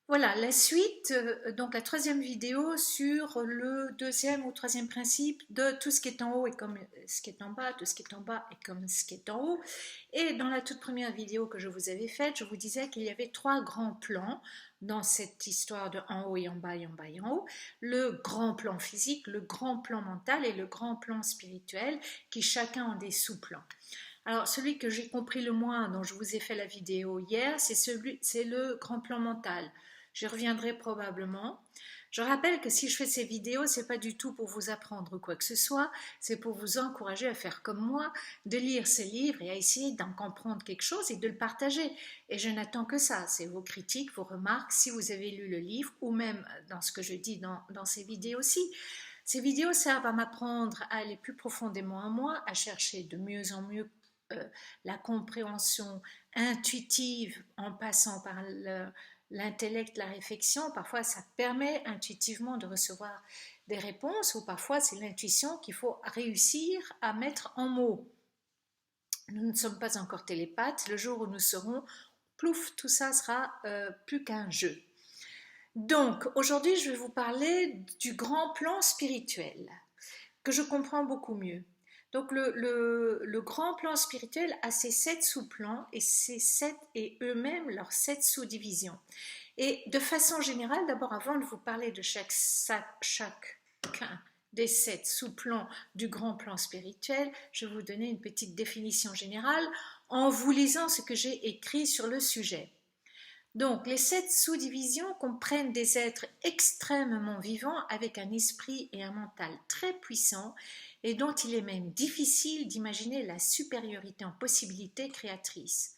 Voilà, la suite, donc la troisième vidéo sur le deuxième ou troisième principe de tout ce qui est en haut est comme ce qui est en bas, tout ce qui est en bas est comme ce qui est en haut. Et dans la toute première vidéo que je vous avais faite, je vous disais qu'il y avait trois grands plans dans cette histoire de en haut et en bas et en bas et en haut. Le grand plan physique, le grand plan mental et le grand plan spirituel qui chacun ont des sous-plans. Alors, celui que j'ai compris le moins, dont je vous ai fait la vidéo hier, c'est le grand plan mental. J'y reviendrai probablement. Je rappelle que si je fais ces vidéos, c'est pas du tout pour vous apprendre quoi que ce soit, c'est pour vous encourager à faire comme moi, de lire ces livres et à essayer d'en comprendre quelque chose et de le partager. Et je n'attends que ça, c'est vos critiques, vos remarques, si vous avez lu le livre ou même dans ce que je dis dans ces vidéos aussi. Ces vidéos servent à m'apprendre à aller plus profondément en moi, à chercher de mieux en mieux la compréhension intuitive en passant par l'intellect, la réflexion. Parfois, ça permet intuitivement de recevoir des réponses ou parfois, c'est l'intuition qu'il faut réussir à mettre en mots. Nous ne sommes pas encore télépathes. Le jour où nous serons, plouf, tout ça sera plus qu'un jeu. Donc, aujourd'hui, je vais vous parler du grand plan spirituel, que je comprends beaucoup mieux. Donc le grand plan spirituel a ses 7 sous-plans et ces 7 et eux-mêmes leurs 7 sous-divisions. Et de façon générale, d'abord avant de vous parler de chacun des 7 sous-plans du grand plan spirituel, je vais vous donner une petite définition générale en vous lisant ce que j'ai écrit sur le sujet. Donc, les 7 sous-divisions comprennent des êtres extrêmement vivants avec un esprit et un mental très puissants et dont il est même difficile d'imaginer la supériorité en possibilités créatrices.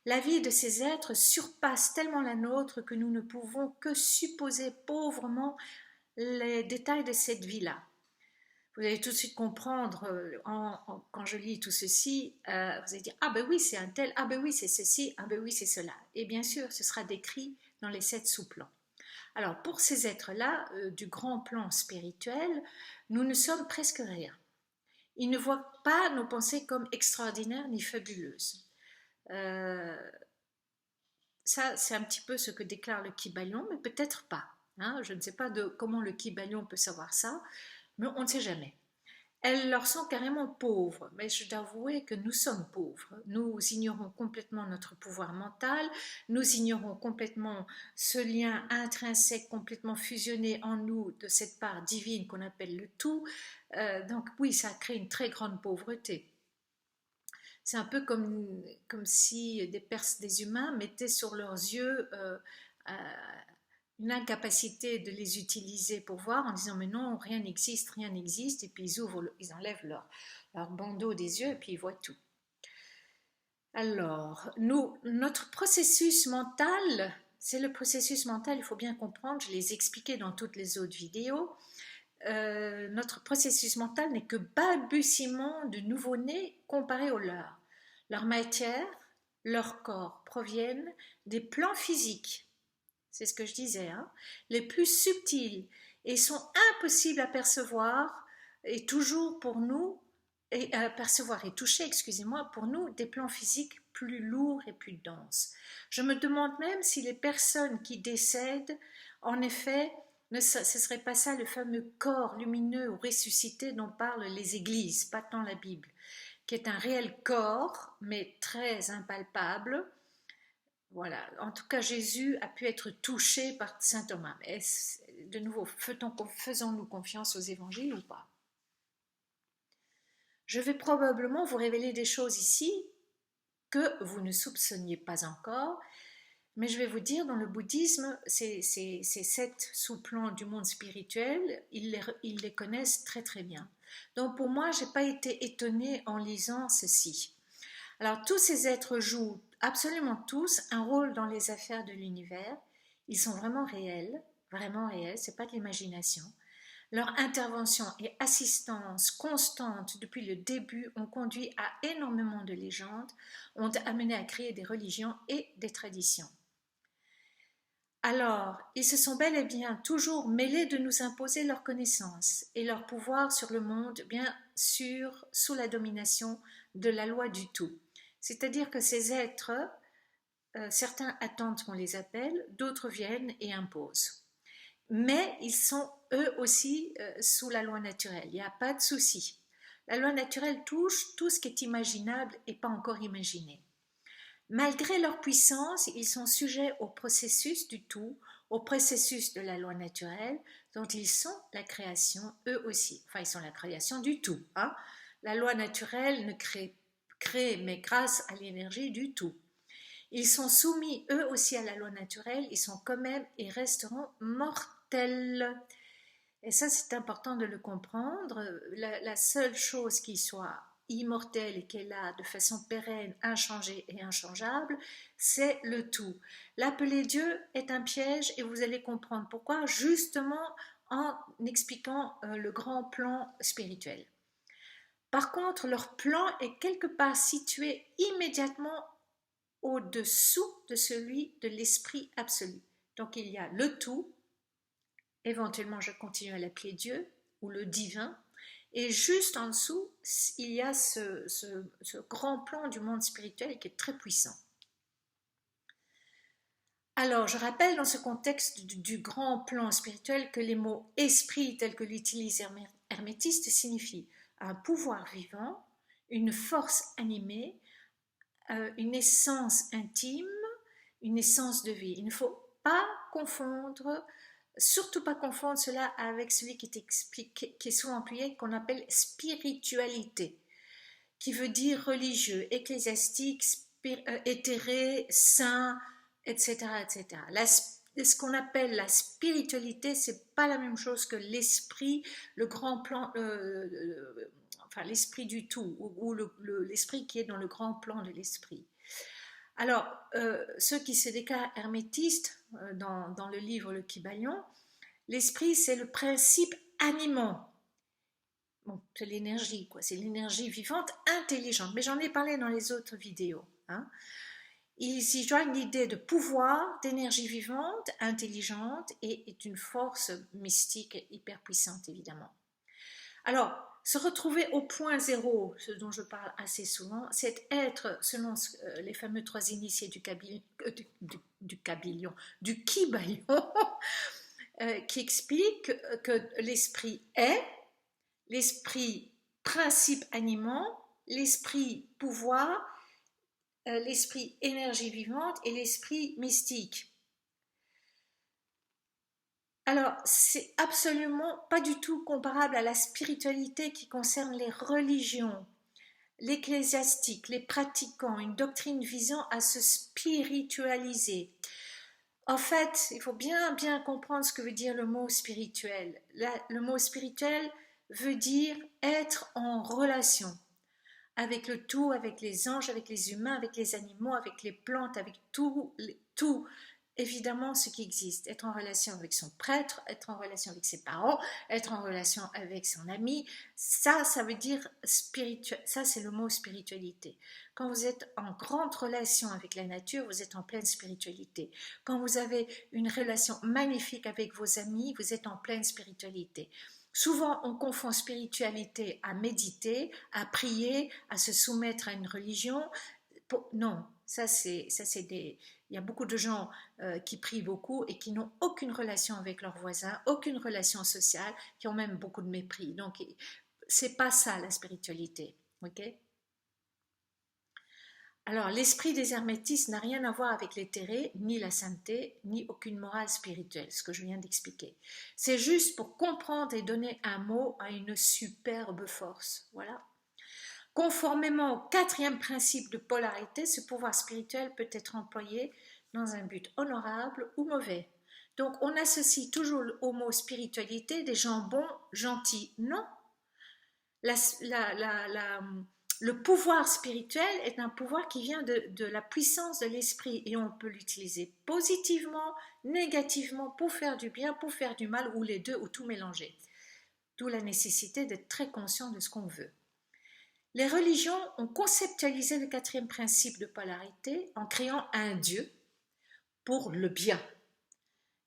La vie de ces êtres surpasse tellement la nôtre que nous ne pouvons que supposer pauvrement les détails de cette vie-là. Vous allez tout de suite comprendre quand je lis tout ceci, vous allez dire ah ben oui c'est un tel, ah ben oui c'est ceci, ah ben oui c'est cela. Et bien sûr ce sera décrit dans les 7 sous-plans. Alors pour ces êtres-là, du grand plan spirituel, nous ne sommes presque rien. Ils ne voient pas nos pensées comme extraordinaires ni fabuleuses. Euh, Ça c'est un petit peu ce que déclare le Kybalion, mais peut-être pas. Hein. Je ne sais pas comment le Kybalion peut savoir ça, mais on ne sait jamais. Elles leur sont carrément pauvres, mais je dois avouer que nous sommes pauvres. Nous ignorons complètement notre pouvoir mental, nous ignorons complètement ce lien intrinsèque, complètement fusionné en nous de cette part divine qu'on appelle le tout. Donc oui, ça crée une très grande pauvreté. C'est un peu comme si des humains mettaient sur leurs yeux une incapacité de les utiliser pour voir en disant mais non, rien n'existe, et puis ils enlèvent leur bandeau des yeux et puis ils voient tout. Alors, notre processus mental, c'est le processus mental, il faut bien comprendre, je l'ai expliqué dans toutes les autres vidéos, notre processus mental n'est que balbutiement de nouveau-nés comparé au leur. Leur matière, leur corps proviennent des plans physiques, c'est ce que je disais, hein, les plus subtils et sont impossibles à percevoir et toujours pour nous, et à percevoir et toucher, excusez-moi, pour nous des plans physiques plus lourds et plus denses. Je me demande même si les personnes qui décèdent, en effet, ce ne serait pas ça le fameux corps lumineux ou ressuscité dont parlent les églises, pas tant la Bible, qui est un réel corps, mais très impalpable. Voilà, en tout cas Jésus a pu être touché par saint Thomas. Mais de nouveau, faisons-nous confiance aux évangiles ou pas? Je vais probablement vous révéler des choses ici que vous ne soupçonniez pas encore, mais je vais vous dire, dans le bouddhisme, ces 7 sous-plans du monde spirituel, ils les connaissent très très bien. Donc pour moi, je n'ai pas été étonnée en lisant ceci. Alors tous ces êtres jouent, absolument tous, un rôle dans les affaires de l'univers. Ils sont vraiment réels, c'est pas de l'imagination. Leur intervention et assistance constante depuis le début ont conduit à énormément de légendes, ont amené à créer des religions et des traditions. Alors, ils se sont bel et bien toujours mêlés de nous imposer leur connaissance et leur pouvoir sur le monde, bien sûr, sous la domination de la loi du tout. C'est-à-dire que ces êtres certains attendent qu'on les appelle, d'autres viennent et imposent. Mais ils sont eux aussi sous la loi naturelle, il n'y a pas de souci. La loi naturelle touche tout ce qui est imaginable et pas encore imaginé. Malgré leur puissance, ils sont sujets au processus du tout, au processus de la loi naturelle, dont ils sont la création eux aussi. Enfin, ils sont la création du tout. Hein. La loi naturelle ne crée, mais grâce à l'énergie du tout. Ils sont soumis eux aussi à la loi naturelle, ils sont quand même et resteront mortels. Et ça, c'est important de le comprendre. La seule chose qui soit immortelle et qui est là de façon pérenne, inchangée et inchangeable, c'est le tout. L'appeler Dieu est un piège et vous allez comprendre pourquoi, justement en expliquant le grand plan spirituel. Par contre, leur plan est quelque part situé immédiatement au-dessous de celui de l'esprit absolu. Donc il y a le tout, éventuellement je continue à l'appeler Dieu ou le divin, et juste en dessous il y a ce grand plan du monde spirituel qui est très puissant. Alors je rappelle dans ce contexte du grand plan spirituel que les mots esprit tels que l'utilise hermétiste signifient un pouvoir vivant, une force animée, une essence intime, une essence de vie. Il ne faut pas confondre, surtout pas confondre cela avec celui qui est souvent employé, qu'on appelle spiritualité, qui veut dire religieux, ecclésiastique, éthéré, saint, etc. etc. Ce qu'on appelle la spiritualité, c'est pas la même chose que l'esprit, le grand plan, enfin l'esprit du tout, ou l'esprit qui est dans le grand plan de l'esprit. Alors, ceux qui se déclarent hermétistes, dans le livre Le Kybalion, l'esprit c'est le principe animant. Bon, c'est l'énergie, quoi. C'est l'énergie vivante, intelligente. Mais j'en ai parlé dans les autres vidéos. Hein. Ils y joignent l'idée de pouvoir, d'énergie vivante, intelligente et est une force mystique hyper puissante, évidemment. Alors, se retrouver au point zéro, ce dont je parle assez souvent, c'est être, selon les fameux trois initiés du Kybalion, qui explique que l'esprit est, l'esprit principe animant, l'esprit pouvoir, l'esprit énergie vivante et l'esprit mystique. Alors, c'est absolument pas du tout comparable à la spiritualité qui concerne les religions, l'ecclésiastique, les pratiquants, une doctrine visant à se spiritualiser. En fait, il faut bien comprendre ce que veut dire le mot spirituel. Le mot spirituel veut dire être en relation avec le tout, avec les anges, avec les humains, avec les animaux, avec les plantes, avec tout, évidemment ce qui existe. Être en relation avec son prêtre, être en relation avec ses parents, être en relation avec son ami, ça veut dire spirituel. Ça, c'est le mot spiritualité. Quand vous êtes en grande relation avec la nature, vous êtes en pleine spiritualité. Quand vous avez une relation magnifique avec vos amis, vous êtes en pleine spiritualité. Souvent, on confond spiritualité à méditer, à prier, à se soumettre à une religion. Non, ça c'est des... Il y a beaucoup de gens qui prient beaucoup et qui n'ont aucune relation avec leurs voisins, aucune relation sociale, qui ont même beaucoup de mépris. Donc, c'est pas ça la spiritualité, ok? Alors, l'esprit des hermétistes n'a rien à voir avec l'éthéré, ni la sainteté, ni aucune morale spirituelle, ce que je viens d'expliquer. C'est juste pour comprendre et donner un mot à une superbe force. Voilà. Conformément au quatrième principe de polarité, ce pouvoir spirituel peut être employé dans un but honorable ou mauvais. Donc, on associe toujours au mot spiritualité des gens bons, gentils. Non. Le pouvoir spirituel est un pouvoir qui vient de la puissance de l'esprit et on peut l'utiliser positivement, négativement, pour faire du bien, pour faire du mal, ou les deux, ou tout mélanger. D'où la nécessité d'être très conscient de ce qu'on veut. Les religions ont conceptualisé le quatrième principe de polarité en créant un Dieu pour le bien.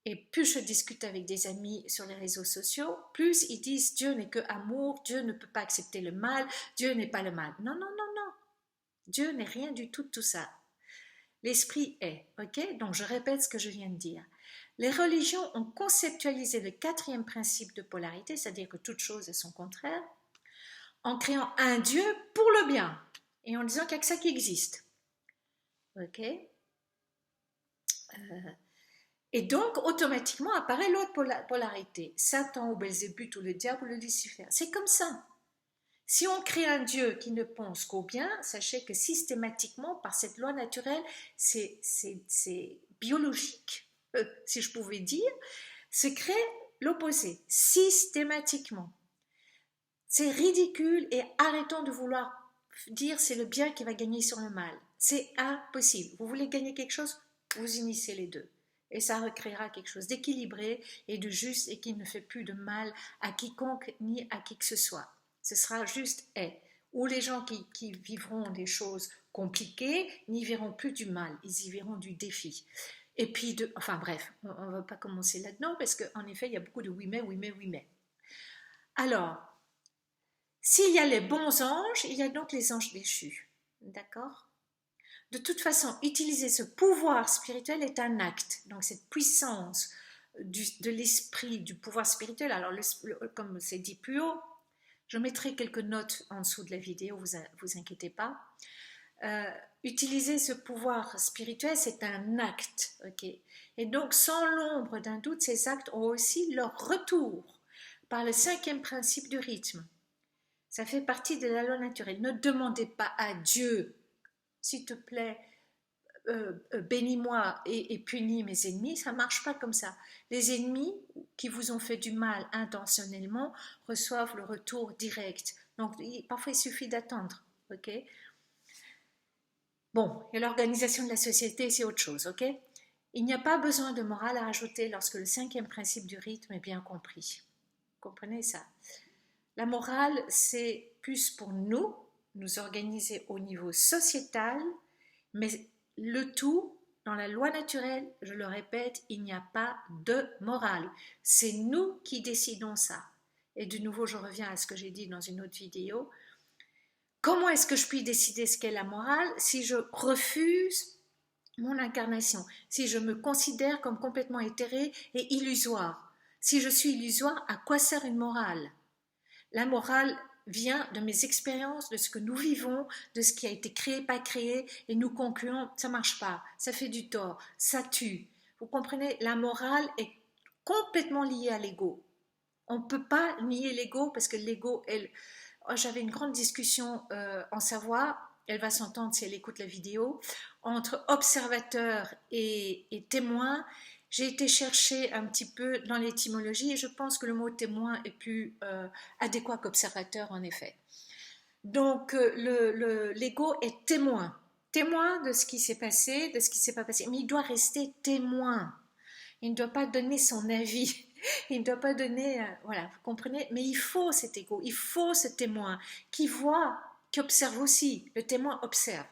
Et plus je discute avec des amis sur les réseaux sociaux, plus ils disent Dieu n'est que amour, Dieu ne peut pas accepter le mal, Dieu n'est pas le mal. Non, non, non, non. Dieu n'est rien du tout de tout ça. L'esprit est, ok? Donc je répète ce que je viens de dire. Les religions ont conceptualisé le quatrième principe de polarité, c'est-à-dire que toute chose est son contraire, en créant un Dieu pour le bien et en disant qu'il n'y a que ça qui existe. Ok? Et donc, automatiquement apparaît l'autre polarité, Satan ou Belzébuth ou le diable ou le Lucifer. C'est comme ça. Si on crée un Dieu qui ne pense qu'au bien, sachez que systématiquement, par cette loi naturelle, c'est biologique, si je pouvais dire, se crée l'opposé, systématiquement. C'est ridicule et arrêtons de vouloir dire c'est le bien qui va gagner sur le mal. C'est impossible. Vous voulez gagner quelque chose, vous unissez les deux. Et ça recréera quelque chose d'équilibré et de juste et qui ne fait plus de mal à quiconque ni à qui que ce soit. Ce sera juste est. Ou les gens qui vivront des choses compliquées n'y verront plus du mal, ils y verront du défi. Et puis, enfin bref, on ne va pas commencer là-dedans parce qu'en effet, il y a beaucoup de oui mais, oui mais, oui mais. Alors, s'il y a les bons anges, il y a donc les anges déchus. D'accord? De toute façon, utiliser ce pouvoir spirituel est un acte. Donc cette puissance de l'esprit, du pouvoir spirituel, alors comme c'est dit plus haut, je mettrai quelques notes en dessous de la vidéo, vous inquiétez pas. Utiliser ce pouvoir spirituel, c'est un acte. Okay? Et donc, sans l'ombre d'un doute, ces actes ont aussi leur retour par le cinquième principe du rythme. Ça fait partie de la loi naturelle. Ne demandez pas à Dieu, s'il te plaît, bénis-moi et punis mes ennemis. Ça ne marche pas comme ça. Les ennemis qui vous ont fait du mal intentionnellement reçoivent le retour direct. Donc, parfois, il suffit d'attendre. Ok? Bon, et l'organisation de la société, c'est autre chose. Ok? Il n'y a pas besoin de morale à rajouter lorsque le cinquième principe du rythme est bien compris. Vous comprenez ça? La morale, c'est plus pour nous organiser au niveau sociétal, mais le tout, dans la loi naturelle, je le répète, il n'y a pas de morale. C'est nous qui décidons ça. Et de nouveau, je reviens à ce que j'ai dit dans une autre vidéo. Comment est-ce que je puis décider ce qu'est la morale si je refuse mon incarnation, si je me considère comme complètement éthérée et illusoire? Si je suis illusoire, à quoi sert une morale? La morale vient de mes expériences, de ce que nous vivons, de ce qui a été créé, pas créé, et nous concluons, ça marche pas, ça fait du tort, ça tue. Vous comprenez, la morale est complètement liée à l'ego. On ne peut pas nier l'ego parce que l'ego, j'avais une grande discussion en Savoie, elle va s'entendre si elle écoute la vidéo, entre observateur et témoin. J'ai été chercher un petit peu dans l'étymologie et je pense que le mot témoin est plus adéquat qu'observateur en effet. Donc l'ego est témoin, témoin de ce qui s'est passé, de ce qui ne s'est pas passé, mais il doit rester témoin. Il ne doit pas donner son avis, il ne doit pas donner, voilà, vous comprenez, mais il faut cet ego, il faut ce témoin qui voit, qui observe aussi. Le témoin observe,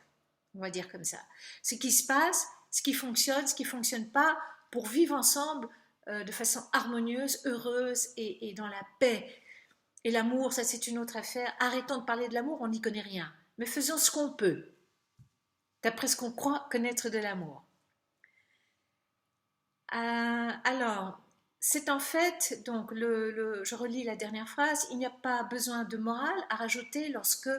on va dire comme ça. Ce qui se passe, ce qui ne fonctionne pas, pour vivre ensemble de façon harmonieuse, heureuse et dans la paix. Et l'amour, ça c'est une autre affaire. Arrêtons de parler de l'amour, on n'y connaît rien. Mais faisons ce qu'on peut, d'après ce qu'on croit connaître de l'amour. Alors, c'est en fait, donc je relis la dernière phrase, il n'y a pas besoin de morale à rajouter lorsque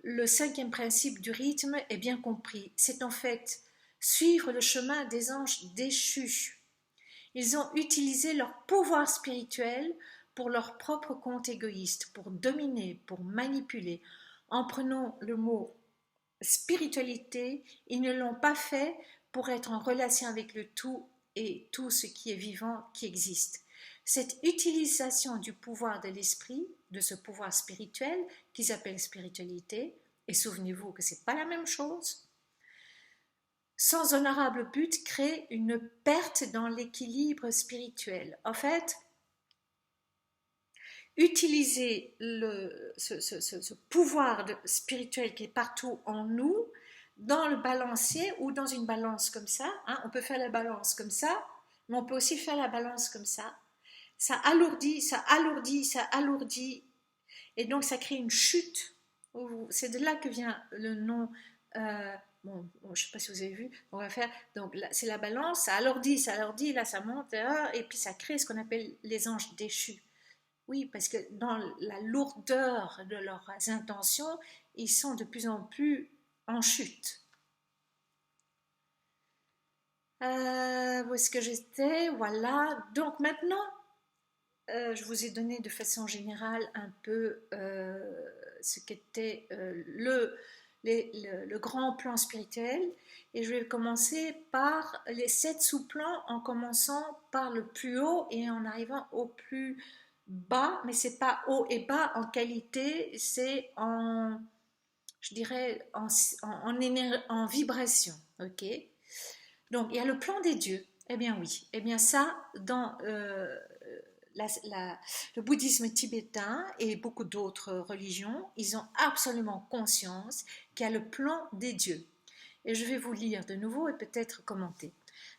le cinquième principe du rythme est bien compris. C'est en fait suivre le chemin des anges déchus. Ils ont utilisé leur pouvoir spirituel pour leur propre compte égoïste, pour dominer, pour manipuler. En prenant le mot spiritualité, ils ne l'ont pas fait pour être en relation avec le tout et tout ce qui est vivant qui existe. Cette utilisation du pouvoir de l'esprit, de ce pouvoir spirituel qu'ils appellent spiritualité, et souvenez-vous que ce n'est pas la même chose, sans honorable but, crée une perte dans l'équilibre spirituel. En fait, utiliser ce pouvoir spirituel qui est partout en nous, dans le balancier ou dans une balance comme ça, hein, on peut faire la balance comme ça, mais on peut aussi faire la balance comme ça. Ça alourdit, ça alourdit, ça alourdit, et donc ça crée une chute. C'est de là que vient le nom je ne sais pas si vous avez vu, on va faire, donc c'est la balance, ça alourdit, là ça monte, et puis ça crée ce qu'on appelle les anges déchus. Oui, parce que dans la lourdeur de leurs intentions, ils sont de plus en plus en chute. Où est-ce que j'étais? Voilà. Donc maintenant, je vous ai donné de façon générale un peu ce qu'était le grand plan spirituel. Et je vais commencer par les 7 sous-plans en commençant par le plus haut et en arrivant au plus bas. Mais c'est pas haut et bas en qualité, c'est en, je dirais, en vibration. Ok? Donc, il y a le plan des dieux. Eh bien oui, eh bien ça, dans le bouddhisme tibétain et beaucoup d'autres religions, ils ont absolument conscience qu'il y a le plan des dieux. Et je vais vous lire de nouveau et peut-être commenter.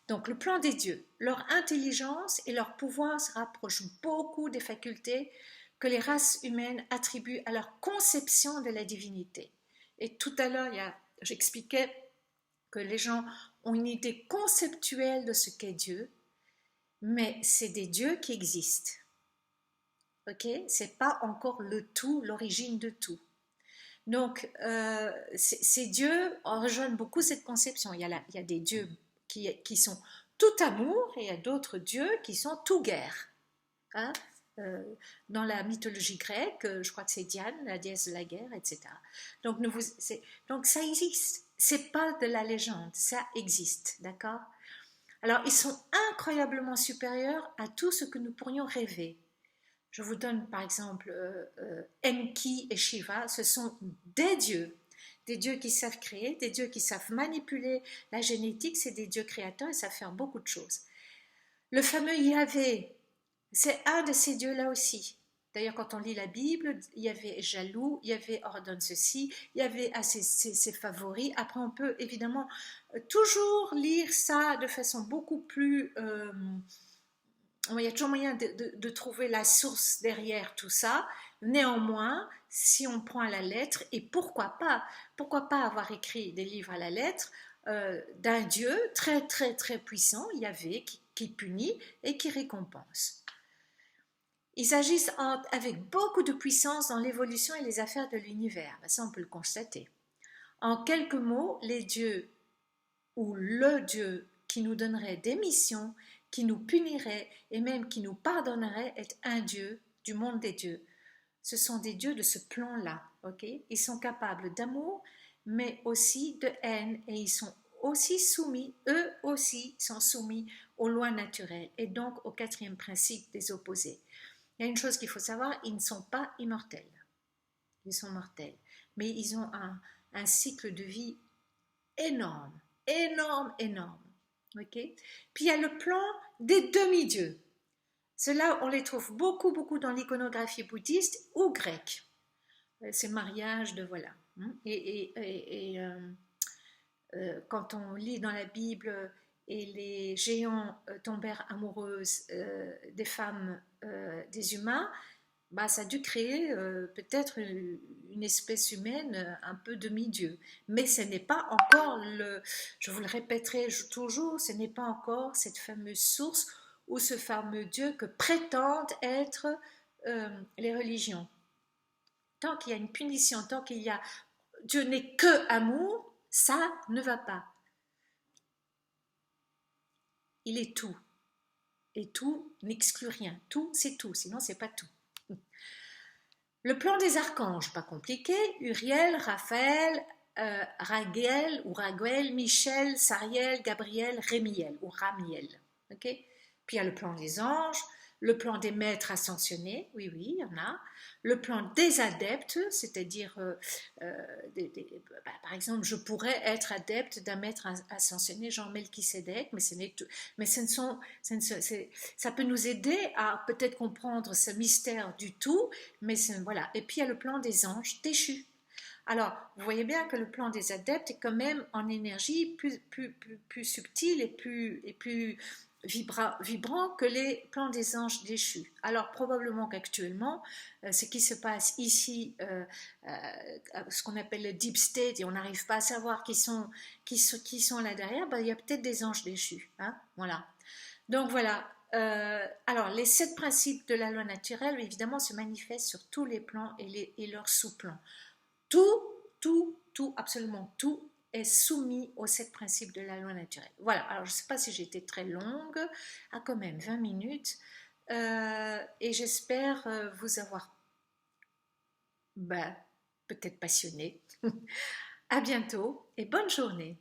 Donc, le plan des dieux, leur intelligence et leur pouvoir se rapprochent beaucoup des facultés que les races humaines attribuent à leur conception de la divinité. Et tout à l'heure, j'expliquais que les gens ont une idée conceptuelle de ce qu'est Dieu, mais c'est des dieux qui existent. Ok, c'est pas encore le tout, l'origine de tout. Donc, ces dieux rejoignent beaucoup cette conception. Il y a des dieux qui sont tout amour et il y a d'autres dieux qui sont tout guerre. Hein? Dans la mythologie grecque, je crois que c'est Diane, la déesse de la guerre, etc. Donc, donc ça existe. C'est pas de la légende, ça existe, d'accord? Alors, ils sont incroyablement supérieurs à tout ce que nous pourrions rêver. Je vous donne par exemple Enki et Shiva, ce sont des dieux qui savent créer, des dieux qui savent manipuler la génétique, c'est des dieux créateurs et savent faire beaucoup de choses. Le fameux Yahvé, c'est un de ces dieux-là aussi. D'ailleurs, quand on lit la Bible, Yahvé est jaloux, Yahvé ordonne ceci, Yahvé a ses favoris. Après, on peut évidemment toujours lire ça de façon beaucoup plus... il y a toujours moyen de trouver la source derrière tout ça. Néanmoins, si on prend à la lettre, et pourquoi pas avoir écrit des livres à la lettre d'un Dieu très très très puissant, Yahvé, qui punit et qui récompense. Ils agissent avec beaucoup de puissance dans l'évolution et les affaires de l'univers. Ça, on peut le constater. En quelques mots, les dieux ou le Dieu qui nous donnerait des missions, qui nous punirait et même qui nous pardonnerait est un Dieu du monde des dieux. Ce sont des dieux de ce plan-là. Okay? Ils sont capables d'amour, mais aussi de haine et ils sont aussi soumis, eux aussi sont soumis aux lois naturelles et donc au 4e principe des opposés. Il y a une chose qu'il faut savoir, ils ne sont pas immortels. Ils sont mortels. Mais ils ont un cycle de vie énorme. Okay? Puis il y a le plan des demi-dieux. Ceux-là, on les trouve beaucoup dans l'iconographie bouddhiste ou grecque. C'est mariage de voilà. Quand on lit dans la Bible et les géants tombèrent amoureuses des femmes des humains, ça a dû créer peut-être une espèce humaine un peu demi-dieu. Mais ce n'est pas encore je vous le répéterai toujours, ce n'est pas encore cette fameuse source ou ce fameux Dieu que prétendent être les religions. Tant qu'il y a une punition, tant qu'il y a Dieu n'est que amour, ça ne va pas. Il est tout. Et tout n'exclut rien. Tout, c'est tout, sinon c'est pas tout. Le plan des archanges, pas compliqué. Uriel, Raphaël, Raguel ou Raguel, Michel, Sariel, Gabriel, Rémiel ou Ramiel. Okay? Puis il y a le plan des anges, le plan des maîtres ascensionnés, oui, il y en a. Le plan des adeptes, c'est-à-dire, par exemple, je pourrais être adepte d'un maître ascensionné, Jean Melchisédek, mais ça peut nous aider à peut-être comprendre ce mystère du tout, mais voilà. Et puis il y a le plan des anges déchus. Alors, vous voyez bien que le plan des adeptes est quand même en énergie plus subtile et plus vibrant que les plans des anges déchus. Alors probablement qu'actuellement, ce qui se passe ici, ce qu'on appelle le deep state, et on n'arrive pas à savoir qui sont là derrière, ben, il y a peut-être des anges déchus. Hein, voilà. Donc voilà. Alors les 7 principes de la loi naturelle, évidemment, se manifestent sur tous les plans et leurs sous-plans. Tout, absolument tout est soumis aux 7 principes de la loi naturelle. Voilà, alors je ne sais pas si j'ai été très longue, à quand même 20 minutes, et j'espère vous avoir ben, peut-être passionné. À bientôt et bonne journée.